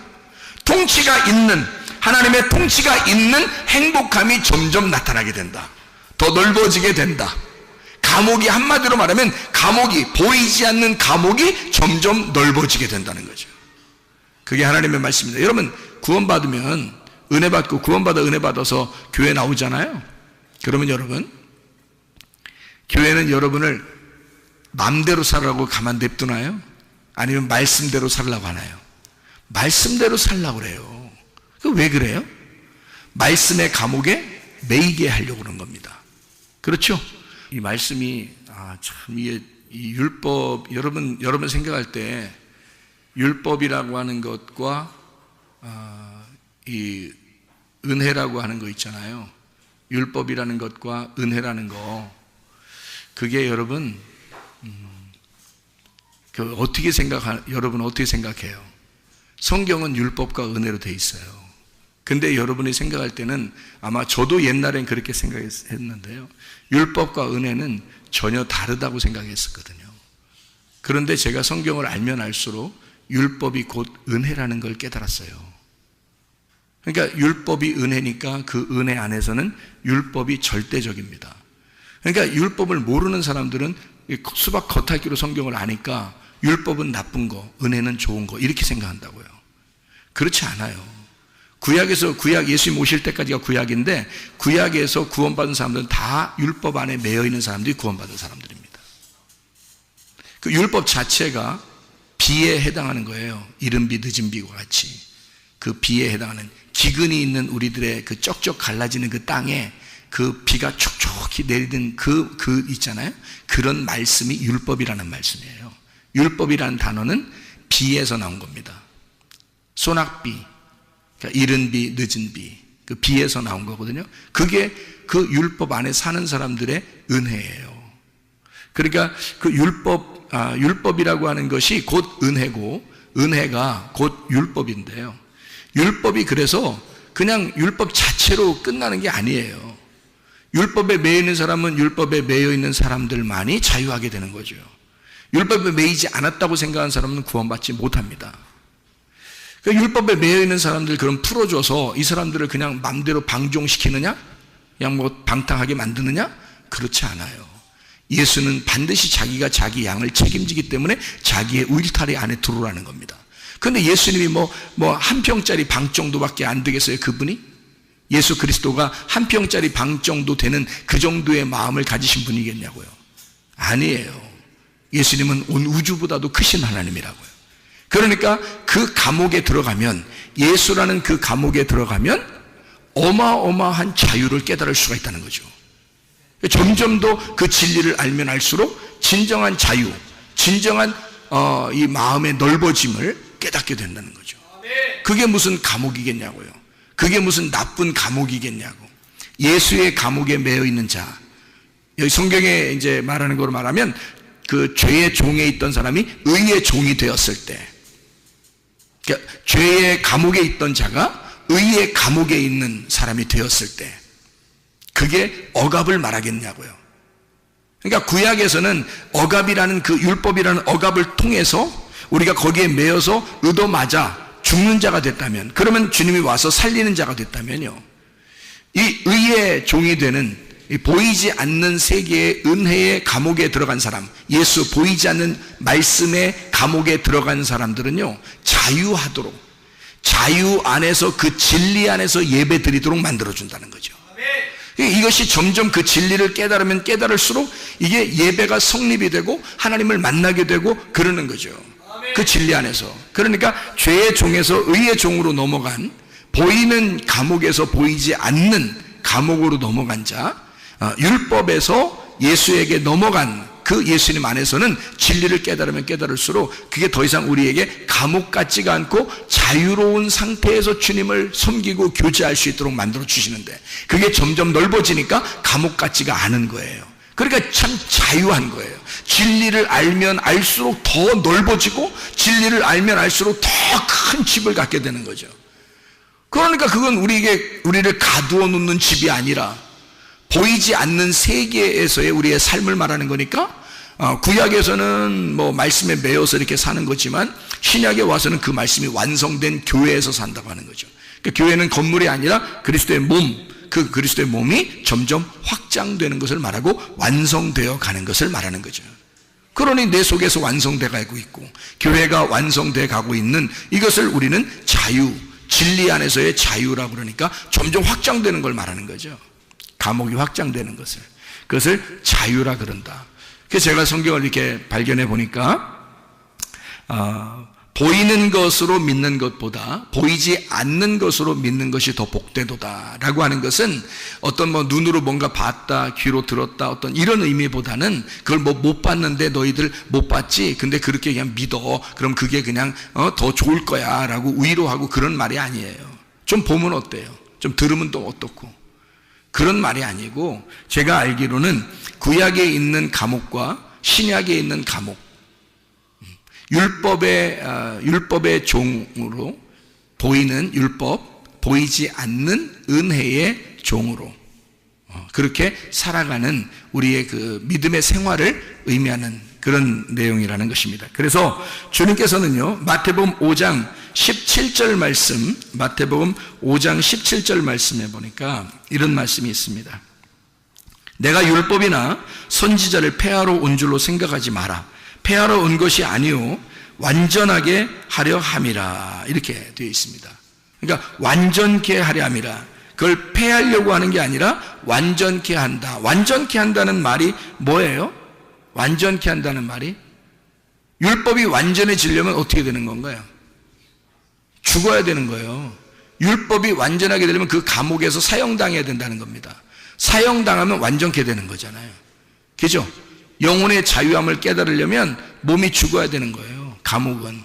통치가 있는, 하나님의 통치가 있는 행복함이 점점 나타나게 된다. 더 넓어지게 된다. 감옥이, 한마디로 말하면 감옥이, 보이지 않는 감옥이 점점 넓어지게 된다는 거죠. 그게 하나님의 말씀입니다. 여러분, 구원받으면 은혜 받고, 구원받아 은혜 받아서 교회 나오잖아요. 그러면 여러분, 교회는 여러분을 마음대로 살라고 가만 냅두나요? 아니면 말씀대로 살라고 하나요? 말씀대로 살라고 그래요. 왜 그래요? 말씀의 감옥에 매이게 하려고 그런 겁니다. 그렇죠? 이 말씀이 참 이게 이 율법, 여러분 생각할 때 율법이라고 하는 것과 이 은혜라고 하는 거 있잖아요. 율법이라는 것과 은혜라는 거, 그게 여러분 여러분 어떻게 생각해요? 성경은 율법과 은혜로 돼 있어요. 근데 여러분이 생각할 때는, 아마 저도 옛날엔 그렇게 생각했는데요, 율법과 은혜는 전혀 다르다고 생각했었거든요. 그런데 제가 성경을 알면 알수록 율법이 곧 은혜라는 걸 깨달았어요. 그러니까 율법이 은혜니까 그 은혜 안에서는 율법이 절대적입니다. 그러니까 율법을 모르는 사람들은 수박 겉핥기로 성경을 아니까 율법은 나쁜 거, 은혜는 좋은 거, 이렇게 생각한다고요. 그렇지 않아요. 구약에서, 예수님 오실 때까지가 구약인데, 구약에서 구원받은 사람들은 다 율법 안에 매여 있는 사람들이 구원받은 사람들입니다. 그 율법 자체가 비에 해당하는 거예요. 이른 비 늦은 비와 같이 그 비에 해당하는, 기근이 있는 우리들의 그 쩍쩍 갈라지는 그 땅에 그 비가 촉촉히 내리는 그 있잖아요. 그런 말씀이 율법이라는 말씀이에요. 율법이라는 단어는 비에서 나온 겁니다. 소낙비, 그러니까 이른 비, 늦은 비, 그 비에서 나온 거거든요. 그게 그 율법 안에 사는 사람들의 은혜예요. 그러니까 그 율법이라고 하는 것이 곧 은혜고, 은혜가 곧 율법인데요. 율법이 그래서 그냥 율법 자체로 끝나는 게 아니에요. 율법에 매여 있는 사람은 율법에 매여 있는 사람들만이 자유하게 되는 거죠. 율법에 매이지 않았다고 생각하는 사람은 구원받지 못합니다. 그러니까 율법에 매여 있는 사람들 그럼 풀어줘서 이 사람들을 그냥 맘대로 방종시키느냐? 그냥 뭐 방탕하게 만드느냐? 그렇지 않아요. 예수는 반드시 자기가 자기 양을 책임지기 때문에 자기의 울타리 안에 들어오라는 겁니다. 그런데 예수님이 뭐 한 평짜리 방 정도밖에 안 되겠어요, 그분이? 예수 그리스도가 한 평짜리 방 정도 되는 그 정도의 마음을 가지신 분이겠냐고요. 아니에요. 예수님은 온 우주보다도 크신 하나님이라고요. 그러니까 그 감옥에 들어가면, 예수라는 그 감옥에 들어가면 어마어마한 자유를 깨달을 수가 있다는 거죠. 점점 더 그 진리를 알면 알수록 진정한 자유, 진정한 이 마음의 넓어짐을 깨닫게 된다는 거죠. 그게 무슨 감옥이겠냐고요. 그게 무슨 나쁜 감옥이겠냐고. 예수의 감옥에 매여 있는 자, 여기 성경에 이제 말하는 거로 말하면 그 죄의 종에 있던 사람이 의의 종이 되었을 때, 그러니까 죄의 감옥에 있던 자가 의의 감옥에 있는 사람이 되었을 때, 그게 억압을 말하겠냐고요. 그러니까 구약에서는 억압이라는 그 율법이라는 억압을 통해서 우리가 거기에 매여서 얻어맞아 죽는 자가 됐다면, 그러면 주님이 와서 살리는 자가 됐다면요, 이 의의 종이 되는 이 보이지 않는 세계의 은혜의 감옥에 들어간 사람, 예수 보이지 않는 말씀의 감옥에 들어간 사람들은요, 자유하도록, 자유 안에서 그 진리 안에서 예배 드리도록 만들어준다는 거죠. 이것이 점점 그 진리를 깨달으면 깨달을수록 이게 예배가 성립이 되고 하나님을 만나게 되고 그러는 거죠. 그 진리 안에서. 그러니까 죄의 종에서 의의 종으로 넘어간, 보이는 감옥에서 보이지 않는 감옥으로 넘어간 자, 율법에서 예수에게 넘어간 그 예수님 안에서는 진리를 깨달으면 깨달을수록 그게 더 이상 우리에게 감옥 같지가 않고 자유로운 상태에서 주님을 섬기고 교제할 수 있도록 만들어 주시는데, 그게 점점 넓어지니까 감옥 같지가 않은 거예요. 그러니까 참 자유한 거예요. 진리를 알면 알수록 더 넓어지고, 진리를 알면 알수록 더 큰 집을 갖게 되는 거죠. 그러니까 그건 우리를 가두어 놓는 집이 아니라 보이지 않는 세계에서의 우리의 삶을 말하는 거니까, 구약에서는 뭐 말씀에 매여서 이렇게 사는 거지만 신약에 와서는 그 말씀이 완성된 교회에서 산다고 하는 거죠. 그러니까 교회는 건물이 아니라 그리스도의 몸, 그 그리스도의 몸이 점점 확장되는 것을 말하고 완성되어 가는 것을 말하는 거죠. 그러니 내 속에서 완성돼 가고 있고 교회가 완성돼 가고 있는 이것을 우리는 자유, 진리 안에서의 자유라고 그러니까 점점 확장되는 걸 말하는 거죠. 감옥이 확장되는 것을, 그것을 자유라 그런다. 그래서 제가 성경을 이렇게 발견해 보니까 보이는 것으로 믿는 것보다 보이지 않는 것으로 믿는 것이 더 복되도다라고 하는 것은 어떤 뭐 눈으로 뭔가 봤다, 귀로 들었다, 어떤 이런 의미보다는 그걸 뭐 못 봤는데 너희들 못 봤지, 근데 그렇게 그냥 믿어, 그럼 그게 그냥 더 좋을 거야 라고 위로하고 그런 말이 아니에요. 좀 보면 어때요? 좀 들으면 또 어떻고, 그런 말이 아니고, 제가 알기로는 구약에 있는 감옥과 신약에 있는 감옥, 율법의 종으로 보이는 율법, 보이지 않는 은혜의 종으로 그렇게 살아가는 우리의 그 믿음의 생활을 의미하는 그런 내용이라는 것입니다. 그래서 주님께서는요, 마태복음 5장 17절 말씀, 마태복음 5장 17절 말씀에 보니까 이런 말씀이 있습니다. 내가 율법이나 선지자를 폐하러 온 줄로 생각하지 마라. 폐하러 온 것이 아니요 완전하게 하려 함이라, 이렇게 되어 있습니다. 그러니까 완전케 하려 함이라, 그걸 폐하려고 하는 게 아니라 완전케 한다. 완전케 한다는 말이 뭐예요? 완전케 한다는 말이, 율법이 완전해지려면 어떻게 되는 건가요? 죽어야 되는 거예요. 율법이 완전하게 되려면 그 감옥에서 사형당해야 된다는 겁니다. 사형당하면 완전케 되는 거잖아요. 그죠? 영혼의 자유함을 깨달으려면 몸이 죽어야 되는 거예요. 감옥은,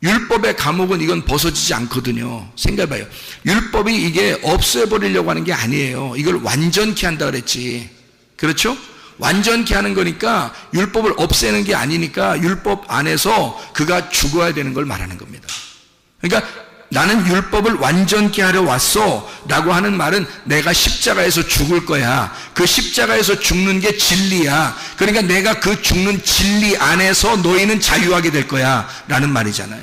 율법의 감옥은 이건 벗어지지 않거든요. 생각해봐요. 율법이 이게 없애버리려고 하는 게 아니에요. 이걸 완전케 한다 그랬지. 그렇죠? 완전케 하는 거니까 율법을 없애는 게 아니니까 율법 안에서 그가 죽어야 되는 걸 말하는 겁니다. 그러니까 나는 율법을 완전케 하려 왔어 라고 하는 말은 내가 십자가에서 죽을 거야. 그 십자가에서 죽는 게 진리야. 그러니까 내가 그 죽는 진리 안에서 너희는 자유하게 될 거야 라는 말이잖아요.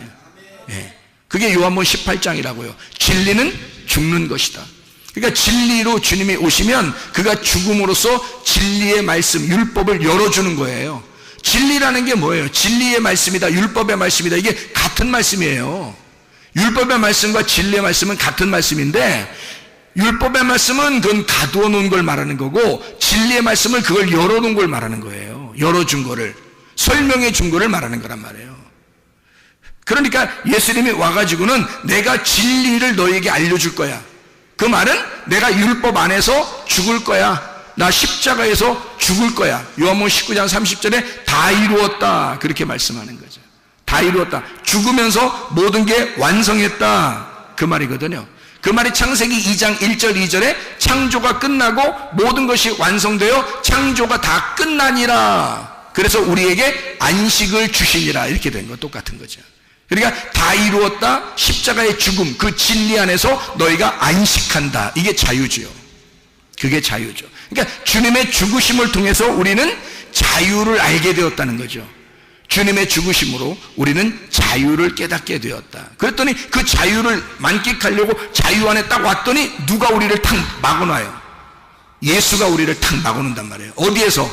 예. 그게 요한복음 18장이라고요. 진리는 죽는 것이다. 그러니까 진리로 주님이 오시면 그가 죽음으로써 진리의 말씀, 율법을 열어주는 거예요. 진리라는 게 뭐예요? 진리의 말씀이다, 율법의 말씀이다, 이게 같은 말씀이에요. 율법의 말씀과 진리의 말씀은 같은 말씀인데, 율법의 말씀은 그건 가두어 놓은 걸 말하는 거고, 진리의 말씀을 그걸 열어놓은 걸 말하는 거예요. 열어준 거를, 설명해 준 거를 말하는 거란 말이에요. 그러니까 예수님이 와가지고는 내가 진리를 너에게 알려줄 거야. 그 말은 내가 율법 안에서 죽을 거야. 나 십자가에서 죽을 거야. 요한복음 19장 30절에 다 이루었다, 그렇게 말씀하는 거죠. 다 이루었다. 죽으면서 모든 게 완성했다, 그 말이거든요. 그 말이 창세기 2장 1절 2절에 창조가 끝나고 모든 것이 완성되어 창조가 다 끝나니라, 그래서 우리에게 안식을 주시니라, 이렇게 된 거 똑같은 거죠. 그러니까 다 이루었다, 십자가의 죽음, 그 진리 안에서 너희가 안식한다, 이게 자유지요. 그게 자유죠. 그러니까 주님의 죽으심을 통해서 우리는 자유를 알게 되었다는 거죠. 주님의 죽으심으로 우리는 자유를 깨닫게 되었다. 그랬더니 그 자유를 만끽하려고 자유 안에 딱 왔더니 누가 우리를 탁 막아놔요? 예수가 우리를 탁 막아놓는단 말이에요. 어디에서?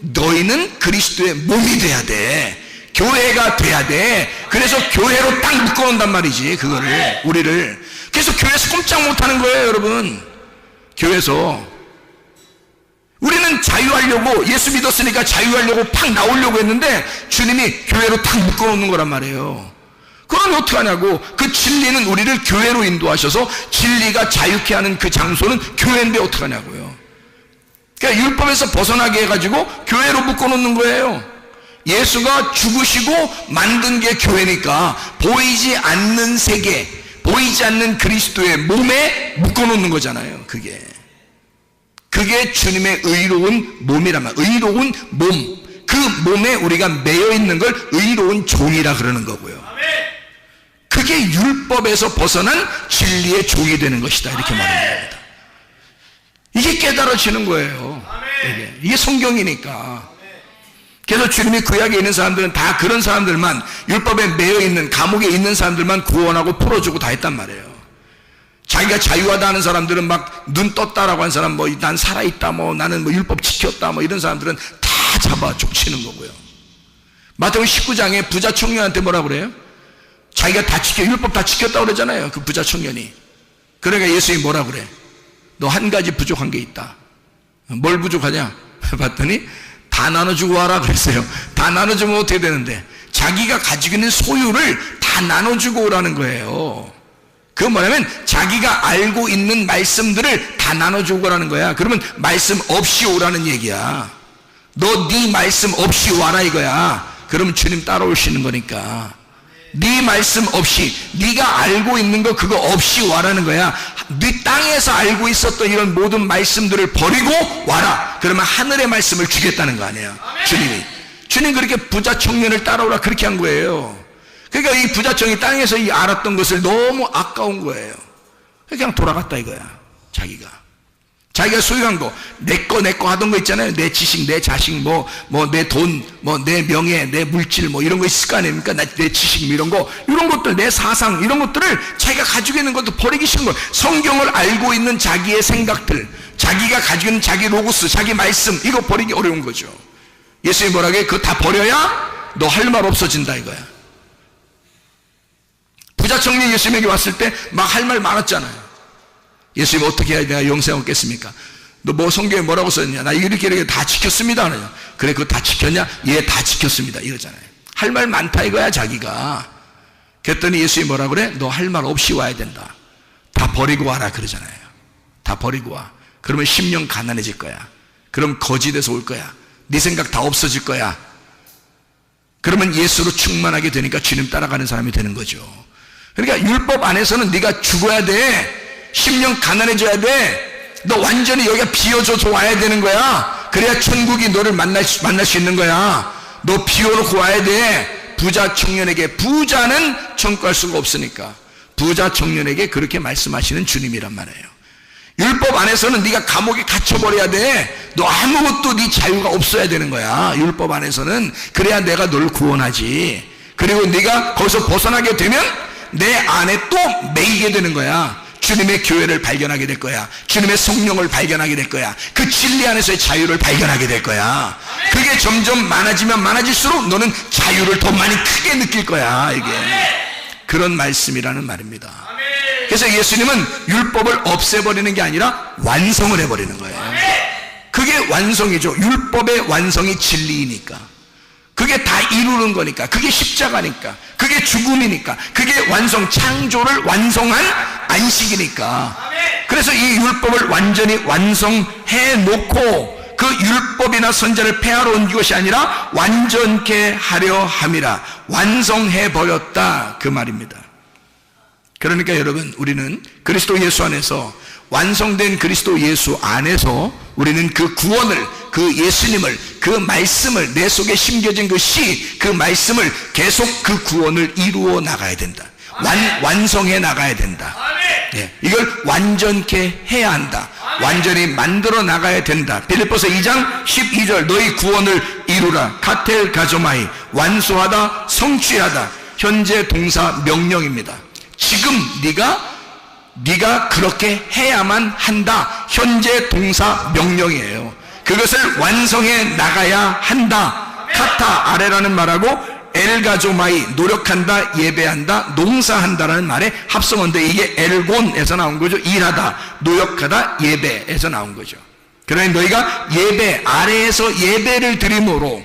너희는 그리스도의 몸이 돼야 돼, 교회가 돼야 돼. 그래서 교회로 딱 묶어놓는단 말이지, 그거를, 우리를. 그래서 교회에서 꼼짝 못하는 거예요, 여러분. 교회에서 우리는 자유하려고, 예수 믿었으니까 자유하려고 팍 나오려고 했는데 주님이 교회로 탁 묶어놓는 거란 말이에요. 그럼 어떻게 하냐고. 그 진리는 우리를 교회로 인도하셔서 진리가 자유케 하는 그 장소는 교회인데 어떻게 하냐고요. 그러니까 율법에서 벗어나게 해가지고 교회로 묶어놓는 거예요. 예수가 죽으시고 만든 게 교회니까 보이지 않는 세계, 보이지 않는 그리스도의 몸에 묶어놓는 거잖아요. 그게 주님의 의로운 몸이란 말. 의로운 몸, 그 몸에 우리가 매여 있는 걸 의로운 종이라 그러는 거고요. 그게 율법에서 벗어난 진리의 종이 되는 것이다, 이렇게 말하는 겁니다. 이게 깨달아지는 거예요. 이게 성경이니까. 그래서 주님이 구약에 있는 사람들은 다 그런 사람들만, 율법에 매여 있는, 감옥에 있는 사람들만 구원하고 풀어주고 다 했단 말이에요. 자기가 자유하다 하는 사람들은 막 눈 떴다라고 한 사람, 뭐 난 살아있다, 뭐 나는 뭐 율법 지켰다, 뭐 이런 사람들은 다 잡아 족치는 거고요. 마태복음 19장에 부자 청년한테 뭐라 그래요? 자기가 다 율법 다 지켰다고 그러잖아요, 그 부자 청년이. 그러니까 예수님이 뭐라 그래? 너 한 가지 부족한 게 있다. 뭘 부족하냐? 봤더니 다 나눠주고 와라 그랬어요. 다 나눠주면 어떻게 되는데? 자기가 가지고 있는 소유를 다 나눠주고 오라는 거예요. 그건 뭐냐면 자기가 알고 있는 말씀들을 다 나눠주고 오라는 거야. 그러면 말씀 없이 오라는 얘기야. 너 네 말씀 없이 와라 이거야. 그러면 주님 따라오시는 거니까. 네 말씀 없이, 네가 알고 있는 거 그거 없이 와라는 거야. 네 땅에서 알고 있었던 이런 모든 말씀들을 버리고 와라. 그러면 하늘의 말씀을 주겠다는 거 아니에요. 주님 그렇게 부자 청년을 따라오라 그렇게 한 거예요. 그러니까 이 부자 청년이 땅에서 이 알았던 것을 너무 아까운 거예요. 그냥 돌아갔다 이거야. 자기가 소유한 거, 내 거 하던 거 있잖아요. 내 지식, 내 자식, 뭐 내 돈, 뭐 내 명예, 내 물질, 뭐 이런 거 있을 거 아닙니까? 내 지식, 뭐 이런 것들, 내 사상, 이런 것들을 자기가 가지고 있는 것도 버리기 싫은 거예요. 성경을 알고 있는 자기의 생각들, 자기가 가지고 있는 자기 로고스, 자기 말씀, 이거 버리기 어려운 거죠. 예수님이 뭐라고 해? 그거 다 버려야 너 할 말 없어진다 이거야. 부자 청년이 예수님에게 왔을 때 막 할 말 많았잖아요. 예수님 어떻게 해야 내가 영생 얻겠습니까? 너 뭐 성경에 뭐라고 썼냐? 나 이렇게 다 지켰습니다. 그래 그거 다 지켰냐? 예, 다 지켰습니다. 이러잖아요. 할 말 많다 이거야 자기가. 그랬더니 예수님이 뭐라 그래? 너 할 말 없이 와야 된다. 다 버리고 와라 그러잖아요. 다 버리고 와. 그러면 심령 가난해질 거야. 그럼 거짓에서 올 거야. 네 생각 다 없어질 거야. 그러면 예수로 충만하게 되니까 주님 따라가는 사람이 되는 거죠. 그러니까 율법 안에서는 네가 죽어야 돼. 심령 가난해져야 돼. 너 완전히 여기가 비워져서 와야 되는 거야. 그래야 천국이 너를 만날 수 있는 거야. 너 비워놓고 와야 돼. 부자 청년에게, 부자는 청구할 수가 없으니까 부자 청년에게 그렇게 말씀하시는 주님이란 말이에요. 율법 안에서는 네가 감옥에 갇혀버려야 돼. 너 아무것도 네 자유가 없어야 되는 거야. 율법 안에서는. 그래야 내가 널 구원하지. 그리고 네가 거기서 벗어나게 되면 내 안에 또 매이게 되는 거야. 주님의 교회를 발견하게 될 거야. 주님의 성령을 발견하게 될 거야. 그 진리 안에서의 자유를 발견하게 될 거야. 그게 점점 많아지면 많아질수록 너는 자유를 더 많이 크게 느낄 거야. 이게 그런 말씀이라는 말입니다. 그래서 예수님은 율법을 없애버리는 게 아니라 완성을 해버리는 거예요. 그게 완성이죠. 율법의 완성이 진리이니까, 그게 다 이루는 거니까, 그게 십자가니까, 그게 죽음이니까, 그게 완성, 창조를 완성한 안식이니까. 그래서 이 율법을 완전히 완성해 놓고 그 율법이나 선자를 폐하러 온 것이 아니라 완전케 하려 함이라, 완성해 버렸다 그 말입니다. 그러니까 여러분, 우리는 그리스도 예수 안에서, 완성된 그리스도 예수 안에서 우리는 그 구원을, 그 예수님을, 그 말씀을, 내 속에 심겨진 그 시, 그 말씀을 계속 그 구원을 이루어 나가야 된다. 완성해 나가야 된다. 예, 이걸 완전케 해야 한다. 완전히 만들어 나가야 된다. 빌립보서 2장 12절, 너희 구원을 이루라. 카텔 가조마이, 완수하다, 성취하다. 현재 동사 명령입니다. 지금 네가 그렇게 해야만 한다. 현재 동사 명령이에요. 그것을 완성해 나가야 한다. 카타, 아래라는 말하고 엘가조마이, 노력한다, 예배한다, 농사한다라는 말의 합성어인데, 이게 엘곤에서 나온 거죠. 일하다, 노력하다, 예배에서 나온 거죠. 그러니 너희가 예배, 아래에서 예배를 드림으로,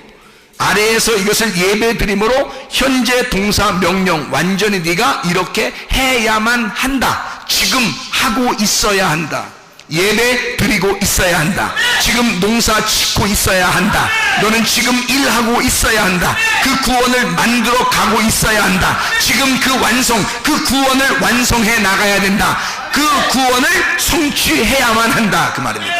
아래에서 이것을 예배 드림으로 현재 동사 명령, 완전히 네가 이렇게 해야만 한다. 지금 하고 있어야 한다. 예배 드리고 있어야 한다. 지금 농사 짓고 있어야 한다. 너는 지금 일하고 있어야 한다. 그 구원을 만들어 가고 있어야 한다. 지금 그 완성, 그 구원을 완성해 나가야 된다. 그 구원을 성취해야만 한다 그 말입니다.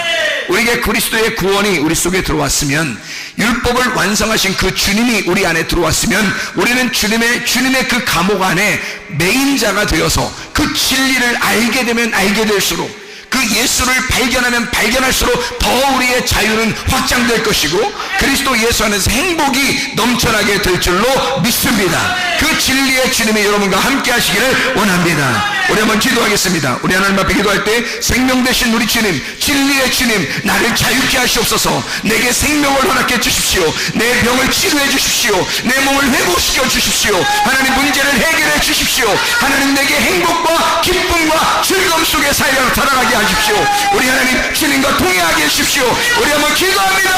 우리에게 그리스도의 구원이 우리 속에 들어왔으면, 율법을 완성하신 그 주님이 우리 안에 들어왔으면, 우리는 주님의 그 감옥 안에 매인자가 되어서 그 진리를 알게 되면 알게 될수록, 그 예수를 발견하면 발견할수록 더 우리의 자유는 확장될 것이고, 그리스도 예수 안에서 행복이 넘쳐나게 될 줄로 믿습니다. 그 진리의 주님이 여러분과 함께 하시기를 원합니다. 우리 한번 기도하겠습니다. 우리 하나님 앞에 기도할 때, 생명 되신 우리 주님, 진리의 주님, 나를 자유케 하시옵소서. 내게 생명을 허락해 주십시오. 내 병을 치료해 주십시오. 내 몸을 회복시켜 주십시오. 하나님, 문제를 해결해 주십시오. 하나님, 내게 행복과 기쁨과 즐거움 속에 살아가게 하십시오. 우리 하나님, 주님과 동행하게 해주십시오. 우리 한번 기도합니다.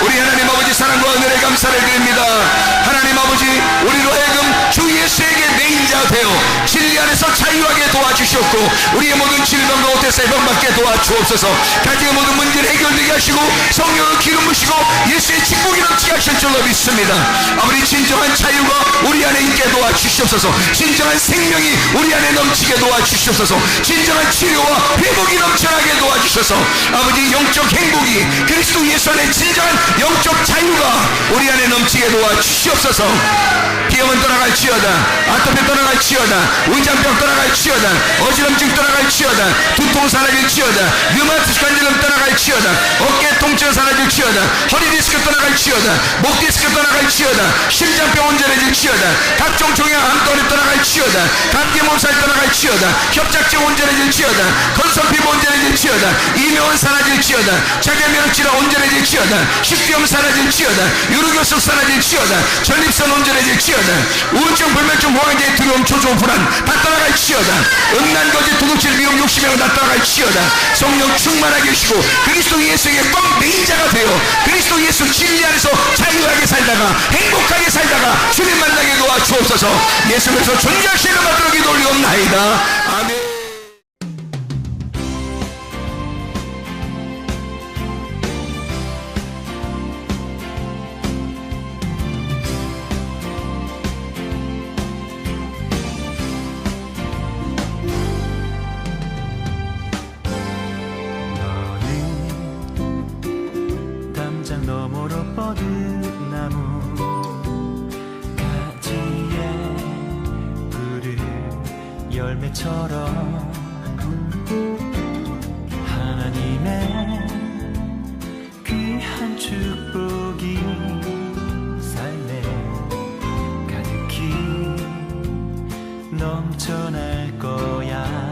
우리 하나님 아버지, 사랑과 은혜를 감사를 드립니다. 하나님 아버지, 우리로 하여금 주 예수에게 매인자 되어 진리 안에서 자유하게 도와주셨고, 우리의 모든 질병과 오태세 병받게 도와주옵소서. 가정의 모든 문제를 해결되게 하시고, 성령을 기름 부시고 예수의 축복이 넘치게 하실 줄로 믿습니다. 아버지, 진정한 자유가 우리 안에 있게 도와주시옵소서. 진정한 생명이 우리 안에 넘치게 도와주시옵소서. 진정한 치료와 회복이 넘쳐나게 도와주셔서, 아버지, 영적 행복이, 그리스도 예수 안에 진정한 영적 자유가 우리 안에 넘치게 도와주시옵소서. 비염은 떠나갈지어다, 아토피 떠나갈지어다, 의장병 떠나갈지어다, 어지럼증 떠나갈지어다, 두통 사라질지어다, 류마티스 관절염 떠나갈지어다, 어깨 통증 사라질지어다, 허리 디스크 떠나갈지어다, 목 디스크 떠나갈지어다, 심장병 온전해질지어다, 각종 종양 암떠리 떠나갈지어다, 감기 몸살 떠나갈지어다, 협착증 온전해질지어다, 건선 피부 온전해질지어다, 이명은 사라질지어다, 자결면역 질환 온전해질지어다, 식비염 사라질지어다, 유루교습 사라질지어다, 전립선 온전해질지어다, 우울증, 불면증, 보강제, 두려움, 초조, 불안 다 떠나갈지어다, 음란, 거짓, 도둑질, 미움, 욕심이 다 떠나갈지어다. 성령 충만하게 해주시고, 그리스도 예수에게 꽉 매인자가 되어 그리스도 예수 진리 안에서 자유하게 살다가, 행복하게 살다가 주님 만나게 도와주옵소서. 예수께서 존귀하신 이름 받들어 기도 올리옵나이다. 아멘. 너머로 뻗은 나무 가지에 푸른 열매처럼 하나님의 귀한 축복이 삶에 가득히 넘쳐날 거야.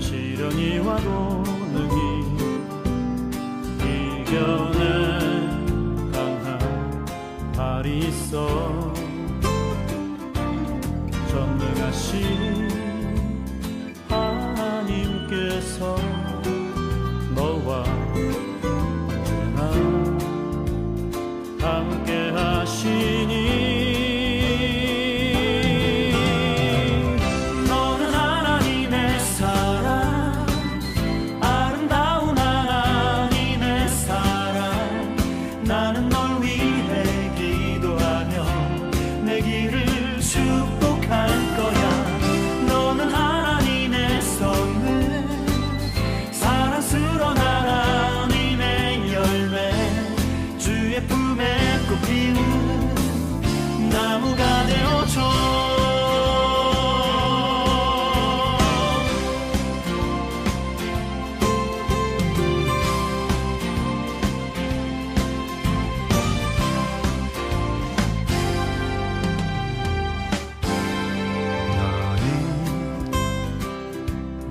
시련이 와도 능히 이겨내 강한 발이 있어 전능하신 하나님께서 너와 언제나 함께 하시니 너는 하나님의 사랑 아름다운 하나님의 사랑 나는 널 위해 기도하며 내 길을 축복할 거야 너는 하나님의 선물 사랑스러운 하나님의 열매 주의 품에 꽃피운 나무가 되어줘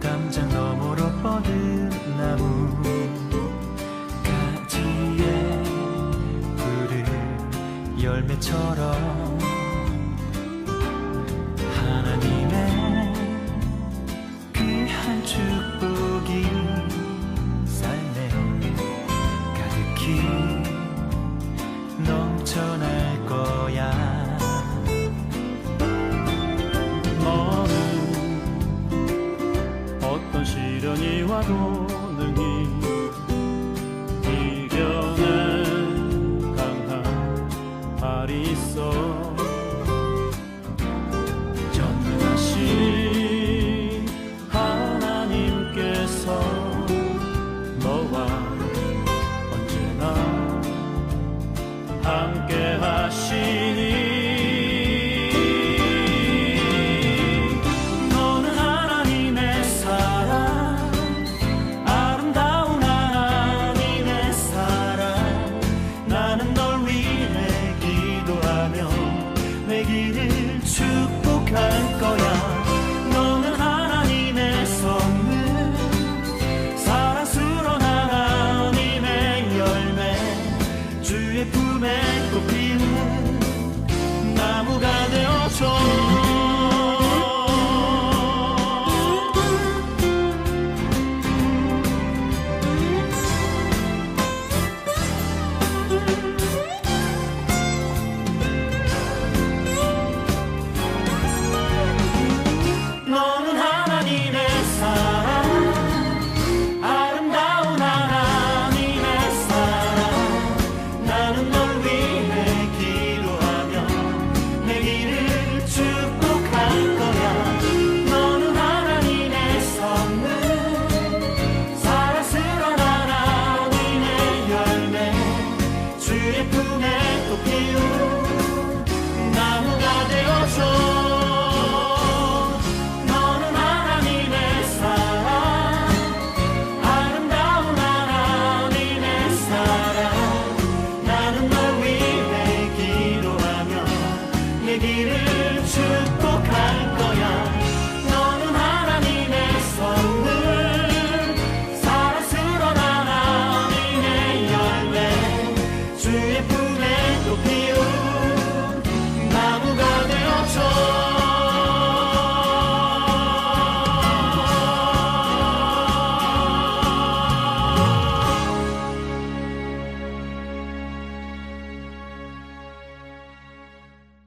담장 너머로 뻗은 나무 가지에 푸른 열매처럼 하나님의 귀한 축복이 삶에 가득히 넘쳐날 거야 너는 어떤 시련이 와도 능히 이겨낸 강한 발이 있어 전능하신 하나님께서